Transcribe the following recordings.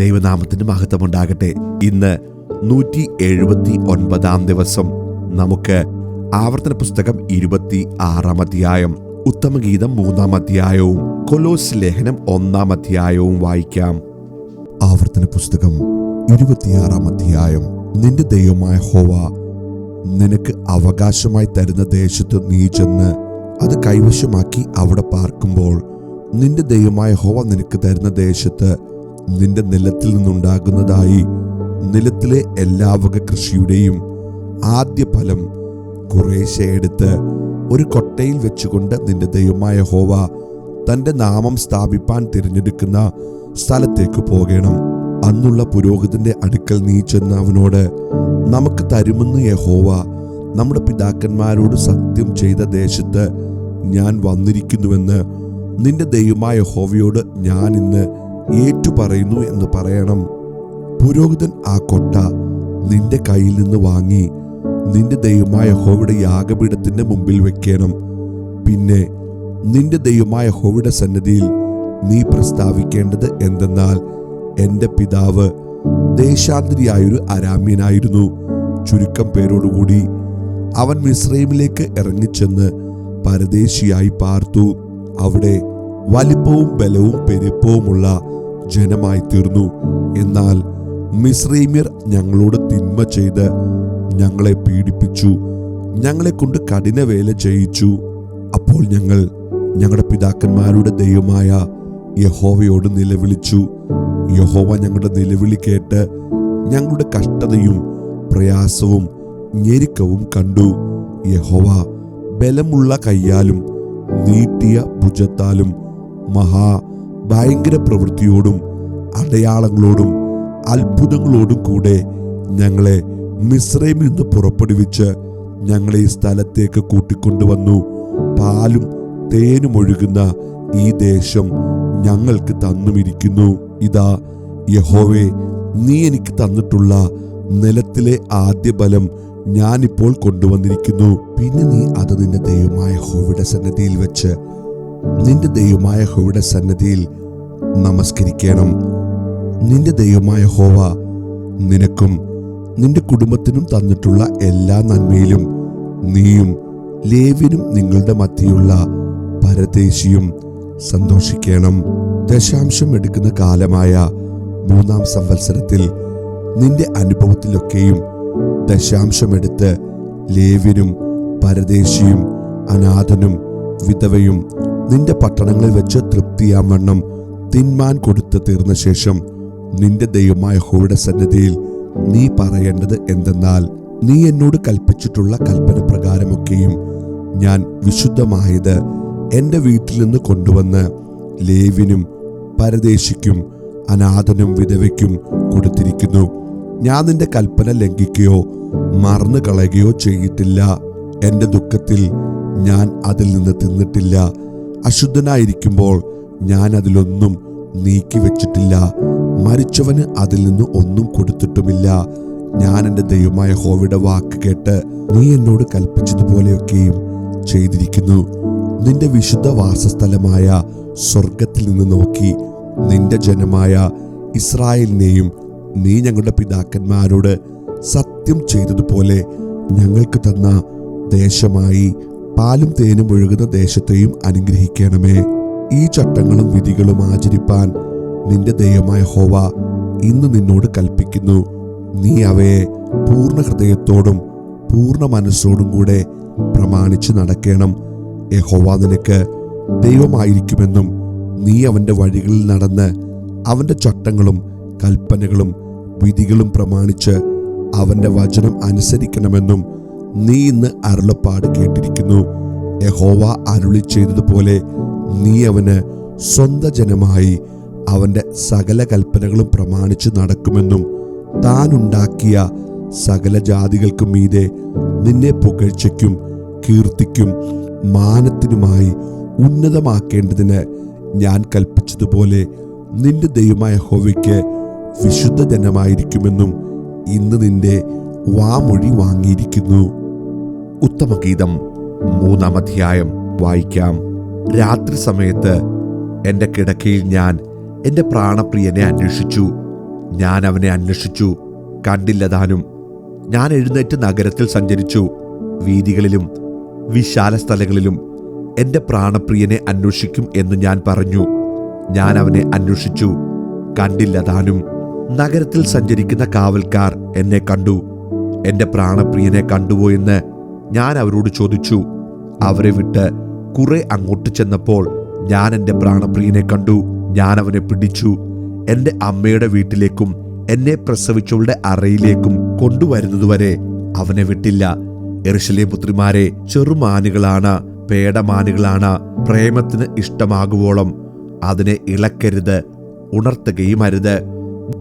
ദൈവനാമത്തിന് മഹത്വമുണ്ടാകട്ടെ. ഇന്ന് 179 ദിവസം. നമുക്ക് ആവർത്തന പുസ്തകം 26 അധ്യായം, ഉത്തമഗീതം 3 അധ്യായവും കൊലോസ് ലേഖനം 1 അധ്യായവും വായിക്കാം. ആവർത്തന പുസ്തകം 26 അധ്യായം. നിന്റെ ദൈവമായ യഹോവ നിനക്ക് അവകാശമായി തരുന്ന ദേശത്ത് നീ ചെന്ന് അത് കൈവശമാക്കി അവിടെ പാർക്കുമ്പോൾ, നിന്റെ ദൈവമായ യഹോവ നിനക്ക് തരുന്ന ദേശത്ത് നിന്റെ നിലത്തിൽ നിന്നുണ്ടാകുന്നതായി നിലത്തിലെ എല്ലാ വക കൃഷിയുടെയും ആദ്യ ഫലം കുറേശ്ശെ എടുത്ത് ഒരു കൊട്ടയിൽ വെച്ചുകൊണ്ട് നിന്റെ ദൈവമായ യഹോവ തന്റെ നാമം സ്ഥാപിപ്പാൻ തിരഞ്ഞെടുക്കുന്ന സ്ഥലത്തേക്ക് പോകണം. അന്നുള്ള പുരോഹിതന്റെ അടുക്കൽ നീ ചെന്ന് അവനോട്, നമുക്ക് തരുമെന്ന് യഹോവ നമ്മുടെ പിതാക്കന്മാരോട് സത്യം ചെയ്ത ദേശത്ത് ഞാൻ വന്നിരിക്കുന്നുവെന്ന് നിന്റെ ദൈവമായ യഹോവയോട് ഞാൻ ഇന്ന് ഏറ്റുപറയുന്നു എന്ന് പറയണം. പുരോഹിതൻ ആ കൊട്ട നിന്റെ കയ്യിൽ നിന്ന് വാങ്ങി നിന്റെ ദൈവമായ യഹോവയുടെ യാഗപീഠത്തിന്റെ മുമ്പിൽ വെക്കണം. പിന്നെ നിന്റെ ദൈവമായ യഹോവയുടെ സന്നിധിയിൽ നീ പ്രസ്താവിക്കേണ്ടത് എന്തെന്നാൽ, എന്റെ പിതാവ് ദേശാന്തരിയായൊരു അരാമ്യനായിരുന്നു. ചുരുക്കം പേരോടുകൂടി അവൻ മിസ്രയീമിലേക്ക് ഇറങ്ങിച്ചെന്ന് പരദേശിയായി പാർത്തു. അവിടെ വലിപ്പവും ബലവും പെരുപ്പവുമുള്ള ജനമായി തീർന്നു. എന്നാൽ മിസ്രയീമ്യർ ഞങ്ങളോട് തിന്മ ചെയ്ത് ഞങ്ങളെ പീഡിപ്പിച്ചു, ഞങ്ങളെ കൊണ്ട് കഠിനവേല ചെയ്യിച്ചു. അപ്പോൾ ഞങ്ങൾ ഞങ്ങളുടെ പിതാക്കന്മാരുടെ ദൈവമായ യഹോവയോട് നിലവിളിച്ചു. യഹോവ ഞങ്ങളുടെ നിലവിളി കേട്ട് ഞങ്ങളുടെ കഷ്ടതയും പ്രയാസവും ഞെരുക്കവും കണ്ടു. യഹോവ ബലമുള്ള കയ്യാലും നീട്ടിയ ഭുജത്താലും ഭയങ്കര പ്രവൃത്തിയോടും അടയാളങ്ങളോടും അത്ഭുതങ്ങളോടും കൂടെ ഞങ്ങളെ മിസ്രയീമിൽ നിന്ന് പുറപ്പെടുവിച്ച് ഞങ്ങളെ ഈ സ്ഥലത്തേക്ക് കൂട്ടിക്കൊണ്ടുവന്നു. പാലും തേനും ഒഴുകുന്ന ഈ ദേശം ഞങ്ങൾക്ക് തന്നുമിരിക്കുന്നു. ഇതാ യഹോവേ, നീ എനിക്ക് തന്നിട്ടുള്ള നിലത്തിലെ ആദ്യ ബലം ഞാനിപ്പോൾ കൊണ്ടുവന്നിരിക്കുന്നു. പിന്നെ നീ അത് നിന്റെ ദൈവമായ യഹോവയുടെ സന്നിധിയിൽ വെച്ച് നിന്റെ ദൈവമായ യഹോവയുടെ സന്നിധിയിൽ നമസ്കരിക്കണം. നിന്റെ ദൈവമായ യഹോവ നിനക്കും നിന്റെ കുടുംബത്തിനും തന്നിട്ടുള്ള എല്ലാ നന്മയിലും നീയും ലേവ്യനും നിങ്ങളുടെ മധ്യയുള്ള പരദേശിയും സന്തോഷിക്കണം. ദശാംശം എടുക്കുന്ന കാലമായ 3 സംവത്സരത്തിൽ നിന്റെ അനുഭവത്തിലൊക്കെയും ദശാംശമെടുത്ത് ലേവ്യനും പരദേശിയും അനാഥനും വിധവയും നിന്റെ പട്ടണങ്ങളിൽ വെച്ച് തൃപ്തിയാവണ്ണം തിന്മാൻ കൊടുത്ത് തീർന്ന ശേഷം നിന്റെ ദൈവമായ യഹോവയുടെ സന്നിധിയിൽ നീ പറയേണ്ടത് എന്തെന്നാൽ, നീ എന്നോട് കൽപ്പിച്ചിട്ടുള്ള കൽപ്പന പ്രകാരമൊക്കെയും ഞാൻ വിശുദ്ധമായത് എൻ്റെ വീട്ടിൽ നിന്ന് കൊണ്ടുവന്ന് ലേവ്യനും പരദേശിക്കും അനാഥനും വിധവയ്ക്കും കൊടുത്തിരിക്കുന്നു. ഞാൻ നിന്റെ കൽപ്പന ലംഘിക്കുകയോ മറന്നു കളയുകയോ ചെയ്തിട്ടില്ല. എൻ്റെ ദുഃഖത്തിൽ ഞാൻ അതിൽ നിന്ന് തിന്നിട്ടില്ല. അശുദ്ധനായിരിക്കുമ്പോൾ ഞാൻ അതിലൊന്നും നീക്കി വെച്ചിട്ടില്ല. മരിച്ചവന് അതിൽ നിന്ന് ഒന്നും കൊടുത്തിട്ടുമില്ല. ഞാൻ എൻ്റെ ദൈവമായ യഹോവയുടെ വാക്ക് കേട്ട് നീ എന്നോട് കൽപ്പിച്ചതുപോലെയൊക്കെയും ചെയ്തിരിക്കുന്നു. നിന്റെ വിശുദ്ധ വാസസ്ഥലമായ സ്വർഗത്തിൽ നിന്ന് നോക്കി നിന്റെ ജനമായ ഇസ്രായേലിനെയും നീ ഞങ്ങളുടെ പിതാക്കന്മാരോട് സത്യം ചെയ്തതുപോലെ ഞങ്ങൾക്ക് തന്ന ദേശമായി പാലും തേനും ഒഴുകുന്ന ദേശത്തെയും അനുഗ്രഹിക്കണമേ. ഈ ചട്ടങ്ങളും വിധികളും ആചരിപ്പാൻ നിന്റെ ദൈവമായ യഹോവ ഇന്ന് നിന്നോട് കൽപ്പിക്കുന്നു. നീ അവയെ പൂർണ്ണ ഹൃദയത്തോടും പൂർണ്ണ മനസ്സോടും കൂടെ പ്രമാണിച്ച് നടക്കണം. യഹോവ നിനക്ക് ദൈവമായിരിക്കുമെന്നും നീ അവന്റെ വഴികളിൽ നടന്ന് അവന്റെ ചട്ടങ്ങളും കൽപ്പനകളും വിധികളും പ്രമാണിച്ച് അവന്റെ വചനം അനുസരിക്കണമെന്നും നീ ഇന്ന് അരുളപ്പാട് കേട്ടിരിക്കുന്നു. യഹോവ അരുളി ചെയ്തതുപോലെ നീ അവന് സ്വന്ത ജനമായി അവന്റെ സകല കൽപ്പനകളും പ്രമാണിച്ച് നടക്കുമെന്നും താൻ ഉണ്ടാക്കിയ സകല ജാതികൾക്കും മീതെ നിന്നെ പുകഴ്ചയ്ക്കും കീർത്തിക്കും മാനത്തിനുമായി ഉന്നതമാക്കേണ്ടതിന് ഞാൻ കൽപ്പിച്ചതുപോലെ നിന്റെ ദൈവമായ യഹോവയ്ക്ക് വിശുദ്ധ ജനമായിരിക്കുമെന്നും ഇന്ന് നിന്റെ വാമൊഴി വാങ്ങിയിരിക്കുന്നു. ഉത്തമഗീതം 3 അധ്യായം വായിക്കാം. രാത്രി സമയത്ത് എൻ്റെ കിടക്കയിൽ ഞാൻ എൻ്റെ പ്രാണപ്രിയനെ അന്വേഷിച്ചു. ഞാൻ അവനെ അന്വേഷിച്ചു, കണ്ടില്ലതാനും. ഞാൻ എഴുന്നേറ്റ് നഗരത്തിൽ സഞ്ചരിച്ചു. വീഥികളിലും വിശാല സ്ഥലങ്ങളിലും എൻ്റെ പ്രാണപ്രിയനെ അന്വേഷിക്കും എന്ന് ഞാൻ പറഞ്ഞു. ഞാൻ അവനെ അന്വേഷിച്ചു, കണ്ടില്ലതാനും. നഗരത്തിൽ സഞ്ചരിക്കുന്ന കാവൽക്കാർ എന്നെ കണ്ടു. എൻ്റെ പ്രാണപ്രിയനെ കണ്ടുവോ എന്ന് ഞാൻ അവരോട് ചോദിച്ചു. അവരെ വിട്ട് കുറെ അങ്ങോട്ട് ചെന്നപ്പോൾ ഞാൻ എൻ്റെ പ്രാണപ്രിയനെ കണ്ടു. ഞാൻ അവനെ പിടിച്ചു എൻ്റെ അമ്മയുടെ വീട്ടിലേക്കും എന്നെ പ്രസവിച്ചവളുടെ അറയിലേക്കും കൊണ്ടുവരുന്നതുവരെ അവനെ വിട്ടില്ല. യെരൂശലേം പുത്രിമാരെ, ചെറുമാനുകളാണ്, പേടമാനുകളാണ്. പ്രേമത്തിന് ഇഷ്ടമാകുവോളം അതിനെ ഇളക്കരുത്, ഉണർത്തുകയും അരുത്.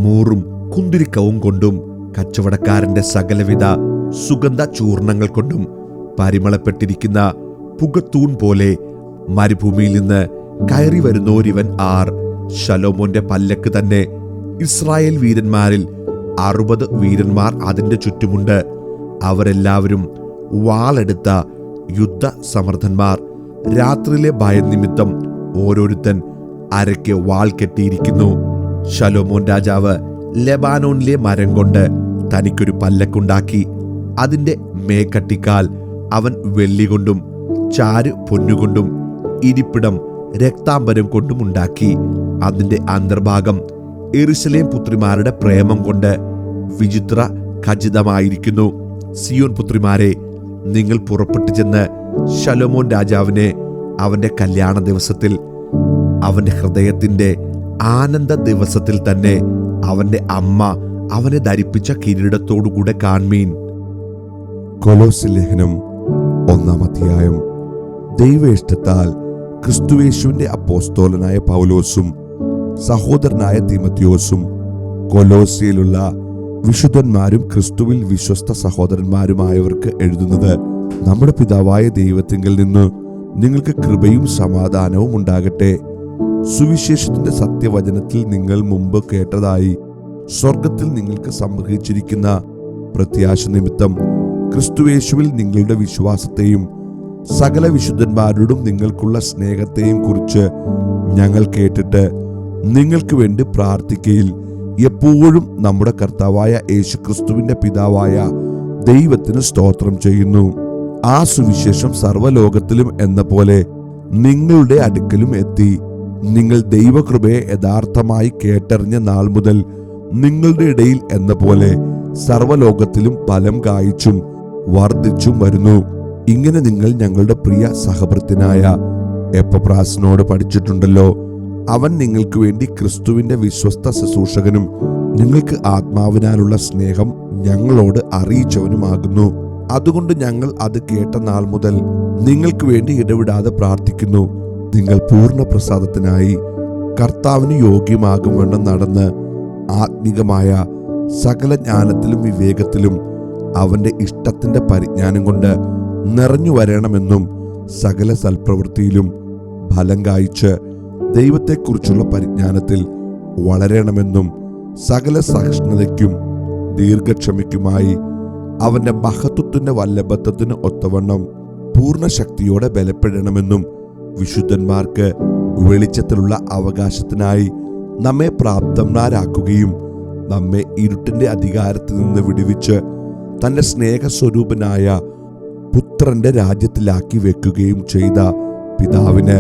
മൂറും കുന്തിരിക്കവും കൊണ്ടും കച്ചവടക്കാരന്റെ സകലവിധ സുഗന്ധ ചൂർണങ്ങൾ കൊണ്ടും പരിമളപ്പെട്ടിരിക്കുന്ന പുകത്തൂൺ പോലെ മരുഭൂമിയിൽ നിന്ന് കയറി വരുന്നോരിവൻ ആർ? ശലോമോന്റെ പല്ലക്ക് തന്നെ. ഇസ്രായേൽ വീരന്മാരിൽ 60 വീരന്മാർ അതിന്റെ ചുറ്റുമുണ്ട്. അവരെല്ലാവരും വാളെടുത്ത യുദ്ധ സമർത്ഥന്മാർ. രാത്രിയിലെ ഭയനിമിത്തം ഓരോരുത്തൻ അരയ്ക്ക് വാൾ കെട്ടിയിരിക്കുന്നു. ശലോമോൻ രാജാവ് ലെബാനോനിലെ മരം കൊണ്ട് തനിക്കൊരു പല്ലക്കുണ്ടാക്കി. അതിന്റെ മേക്കട്ടിക്കാൽ അവൻ വെള്ളി കൊണ്ടും ചാര് പൊന്നുകൊണ്ടും ഇരിപ്പിടം രക്താംബരം കൊണ്ടും ഉണ്ടാക്കി. അതിന്റെ അന്തർഭാഗം യെരൂശലേം പുത്രിമാരുടെ പ്രേമം കൊണ്ട് വിചിത്ര ഖചിതമായിരിക്കുന്നു. സിയോൻ പുത്രിമാരെ, നിങ്ങൾ പുറപ്പെട്ടു ചെന്ന് ശലോമോൻ രാജാവിനെ അവന്റെ കല്യാണ ദിവസത്തിൽ, അവന്റെ ഹൃദയത്തിന്റെ ആനന്ദ ദിവസത്തിൽ തന്നെ അവന്റെ അമ്മ അവനെ ധരിപ്പിച്ച കിരീടത്തോടുകൂടെ കാൺമീൻ. കൊലോസ്യ ലേഖനം 1-ാം അധ്യായം. ദൈവ ഇഷ്ടത്താൽ ക്രിസ്തുയേശുവിന്റെ അപ്പോസ്തലനായ പൗലോസും സഹോദരനായ തീമോഥെയോസും കൊലോസ്യയിലുള്ള വിശുദ്ധന്മാരും ക്രിസ്തുവിൽ വിശ്വസ്ത സഹോദരന്മാരുമായവർക്ക് എഴുതുന്നത്: നമ്മുടെ പിതാവായ ദൈവത്തിങ്കൽ നിന്ന് നിങ്ങൾക്ക് കൃപയും സമാധാനവും ഉണ്ടാകട്ടെ. സുവിശേഷത്തിന്റെ സത്യവചനത്തിൽ നിങ്ങൾ മുമ്പ് കേട്ടതായി സ്വർഗത്തിൽ നിങ്ങൾക്ക് സംഗ്രഹിച്ചിരിക്കുന്ന പ്രത്യാശ നിമിത്തം ക്രിസ്തുയേശുവിൽ നിങ്ങളുടെ വിശ്വാസത്തെയും സകല വിശുദ്ധന്മാരോടും നിങ്ങൾക്കുള്ള സ്നേഹത്തെയും കുറിച്ച് ഞങ്ങൾ കേട്ടിട്ട് നിങ്ങൾക്ക് വേണ്ടി പ്രാർത്ഥിക്കയിൽ എപ്പോഴും നമ്മുടെ കർത്താവായ യേശുക്രിസ്തുവിന്റെ പിതാവായ ദൈവത്തിന് സ്തോത്രം ചെയ്യുന്നു. ആ സുവിശേഷം സർവ്വലോകത്തിലും എന്ന പോലെ നിങ്ങളുടെ അടുക്കലും എത്തി. നിങ്ങൾ ദൈവകൃപയെ യഥാർത്ഥമായി കേട്ടറിഞ്ഞ നാൾ മുതൽ നിങ്ങളുടെ ഇടയിൽ എന്ന പോലെ സർവ്വലോകത്തിലും ഫലം കായ്ച്ചും വർദ്ധിച്ചും വരുന്നു. ഇങ്ങനെ നിങ്ങൾ ഞങ്ങളുടെ പ്രിയ സഹഭൃത്യനായ എപ്പഫ്രാസിനോട് പഠിച്ചിട്ടുണ്ടല്ലോ. അവൻ നിങ്ങൾക്ക് വേണ്ടി ക്രിസ്തുവിന്റെ വിശ്വസ്ത ശുശ്രൂഷകനും നിങ്ങൾക്ക് ആത്മാവിനാലുള്ള സ്നേഹം ഞങ്ങളോട് അറിയിച്ചവനുമാകുന്നു. അതുകൊണ്ട് ഞങ്ങൾ അത് കേട്ട നാൾ മുതൽ നിങ്ങൾക്ക് വേണ്ടി ഇടവിടാതെ പ്രാർത്ഥിക്കുന്നു. നിങ്ങൾ പൂർണ്ണ പ്രസാദത്തിനായി കർത്താവിന് യോഗ്യമാകും വണ്ണം നടന്ന് ആത്മീകമായ സകല ജ്ഞാനത്തിലും വിവേകത്തിലും അവന്റെ ഇഷ്ടത്തിന്റെ പരിജ്ഞാനം കൊണ്ട് നിറഞ്ഞു വരണമെന്നും സകല സൽപ്രവൃത്തിയിലും ഫലം കായ്ച്ച് ദൈവത്തെക്കുറിച്ചുള്ള പരിജ്ഞാനത്തിൽ വളരണമെന്നും സകല സഹിഷ്ണുതയ്ക്കും ദീർഘക്ഷമയ്ക്കുമായി അവന്റെ മഹത്വത്തിന്റെ വല്ലഭത്വത്തിന് ഒത്തവണ്ണം പൂർണ്ണ ശക്തിയോടെ ബലപ്പെടണമെന്നും വിശുദ്ധന്മാർക്ക് വെളിച്ചത്തിലുള്ള അവകാശത്തിനായി നമ്മെ പ്രാപ്തന്മാരാക്കുകയും നമ്മെ ഇരുട്ടിന്റെ അധികാരത്തിൽ നിന്ന് വിടുവിച്ച് തന്റെ സ്നേഹസ്വരൂപനായ പുത്രന്റെ രാജ്യത്തിലാക്കി വെക്കുകയും ചെയ്ത പിതാവിന്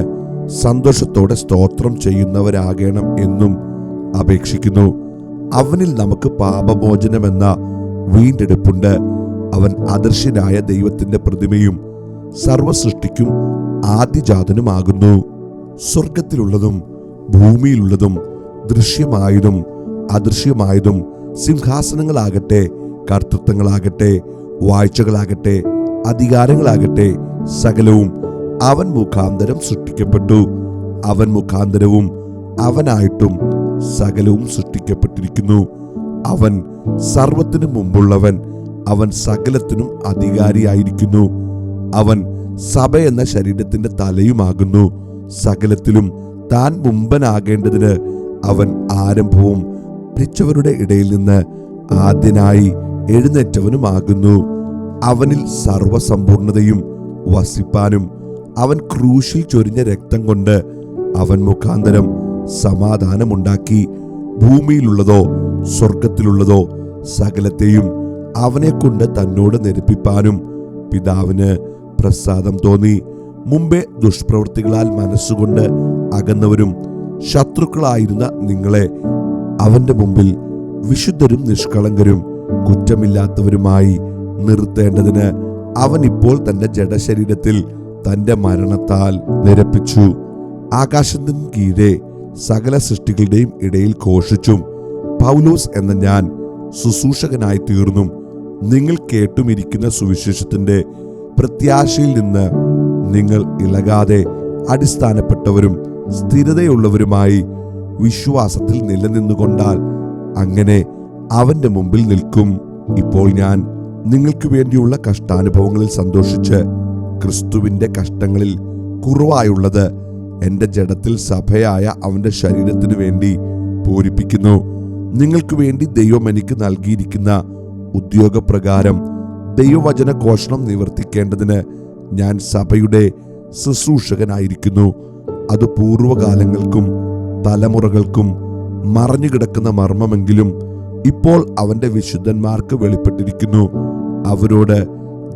സന്തോഷത്തോടെ സ്തോത്രം ചെയ്യുന്നവരാകണം എന്നും അപേക്ഷിക്കുന്നു. അവനിൽ നമുക്ക് പാപമോചനമെന്ന വീണ്ടെടുപ്പുണ്ട്. അവൻ അദൃശ്യനായ ദൈവത്തിന്റെ പ്രതിമയും സർവസൃഷ്ടിക്കും ആദ്യജാതനുമാകുന്നു. സ്വർഗത്തിലുള്ളതും ഭൂമിയിലുള്ളതും ദൃശ്യമായതും അദൃശ്യമായതും, സിംഹാസനങ്ങളാകട്ടെ, കർത്തൃത്വങ്ങളാകട്ടെ, വാഴ്ചകളാകട്ടെ, അധികാരങ്ങളാകട്ടെ, സകലവും അവൻ മുഖാന്തരം സൃഷ്ടിക്കപ്പെട്ടു. അവൻ മുഖാന്തരവും അവനായിട്ടും സകലവും സൃഷ്ടിക്കപ്പെട്ടിരിക്കുന്നു. അവൻ സർവത്തിനു മുമ്പുള്ളവൻ, അവൻ സകലത്തിനും അധികാരിയായിരിക്കുന്നു. അവൻ സഭ എന്ന ശരീരത്തിന്റെ തലയുമാകുന്നു. സകലത്തിലും താൻ മുമ്പനാകേണ്ടതിന് അവൻ ആരംഭവും മരിച്ചവരുടെ ഇടയിൽ നിന്ന് ആദ്യനായി എഴുന്നേറ്റവനുമാകുന്നു. അവനിൽ സർവസമ്പൂർണതയും വസിപ്പാനും അവൻ ക്രൂശിൽ ചൊരിഞ്ഞ രക്തം കൊണ്ട് അവൻ മുഖാന്തരം സമാധാനമുണ്ടാക്കി ഭൂമിയിലുള്ളതോ സ്വർഗത്തിലുള്ളതോ സകലത്തെയും അവനെ കൊണ്ട് തന്നോട് നിരപ്പിപ്പാനും പിതാവിന് പ്രസാദം തോന്നി. മുമ്പേ ദുഷ്പ്രവൃത്തികളാൽ മനസ്സുകൊണ്ട് അകന്നവരും ശത്രുക്കളായിരുന്ന നിങ്ങളെ അവന്റെ മുമ്പിൽ വിശുദ്ധരും നിഷ്കളങ്കരും കുറ്റമില്ലാത്തവരുമായി നിർത്തേണ്ടതിന് അവൻ ഇപ്പോൾ തന്റെ ജഡശരീരത്തിൽ തന്റെ മരണത്താൽ നിരപ്പിച്ചു. ആകാശത്തിന് കീഴെ സകല സൃഷ്ടികളുടെയും ഇടയിൽ ഘോഷിച്ചും പൗലോസ് എന്ന ഞാൻ ശുശ്രൂഷകനായി തീർന്നും നിങ്ങൾ കേട്ടുമിരിക്കുന്ന സുവിശേഷത്തിന്റെ പ്രത്യാശയിൽ നിന്ന് നിങ്ങൾ ഇളകാതെ അടിസ്ഥാനപ്പെട്ടവരും സ്ഥിരതയുള്ളവരുമായി വിശ്വാസത്തിൽ നിലനിന്നുകൊണ്ടാൽ അങ്ങനെ അവന്റെ മുമ്പിൽ നിൽക്കും. ഇപ്പോൾ ഞാൻ നിങ്ങൾക്ക് വേണ്ടിയുള്ള കഷ്ടാനുഭവങ്ങളിൽ സന്തോഷിച്ച് ക്രിസ്തുവിന്റെ കഷ്ടങ്ങളിൽ കുറവായുള്ളത് എന്റെ ജഡത്തിൽ സഭയായ അവന്റെ ശരീരത്തിനു വേണ്ടി പൂരിപ്പിക്കുന്നു. നിങ്ങൾക്ക് വേണ്ടി ദൈവം എനിക്ക് നൽകിയിരിക്കുന്ന ഉദ്യോഗപ്രകാരം ദൈവവചന ഘോഷണം നിവർത്തിക്കേണ്ടതിന് ഞാൻ സഭയുടെ ശുശ്രൂഷകനായിരിക്കുന്നു. അത് പൂർവകാലങ്ങൾക്കും തലമുറകൾക്കും മറഞ്ഞുകിടക്കുന്ന മർമ്മമെങ്കിലും ഇപ്പോൾ അവന്റെ വിശുദ്ധന്മാർക്ക് വെളിപ്പെട്ടിരിക്കുന്നു. അവരോട്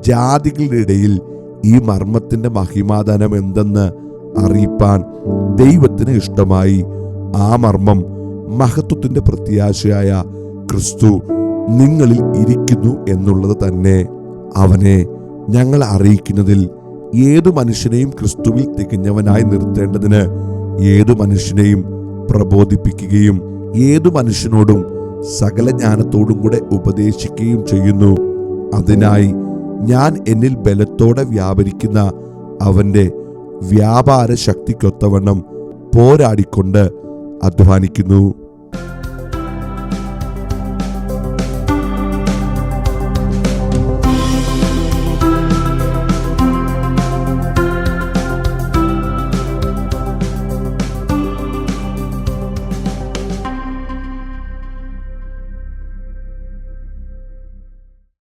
ജാതികളുടെ ഇടയിൽ ഈ മർമ്മത്തിന്റെ മഹിമാദാനം എന്തെന്ന് അറിയിപ്പാൻ ദൈവത്തിന് ഇഷ്ടമായി. ആ മർമ്മം മഹത്വത്തിന്റെ പ്രത്യാശയായ ക്രിസ്തു നിങ്ങളിൽ ഇരിക്കുന്നു എന്നുള്ളത് തന്നെ. അവനെ ഞങ്ങൾ അറിയിക്കുന്നതിൽ ഏതു മനുഷ്യനെയും ക്രിസ്തുവിൽ തികഞ്ഞവനായി നിർത്തേണ്ടതിന് ഏതു മനുഷ്യനെയും പ്രബോധിപ്പിക്കുകയും ഏതു മനുഷ്യനോടും സകല ജ്ഞാനത്തോടും കൂടെ ഉപദേശിക്കുകയും ചെയ്യുന്നു. അതിനായി ഞാൻ എന്നിൽ ബലത്തോടെ വ്യാപരിക്കുന്ന അവന്റെ വ്യാപാര ശക്തിക്കൊത്തവണ്ണം പോരാടിക്കൊണ്ട് അധ്വാനിക്കുന്നു.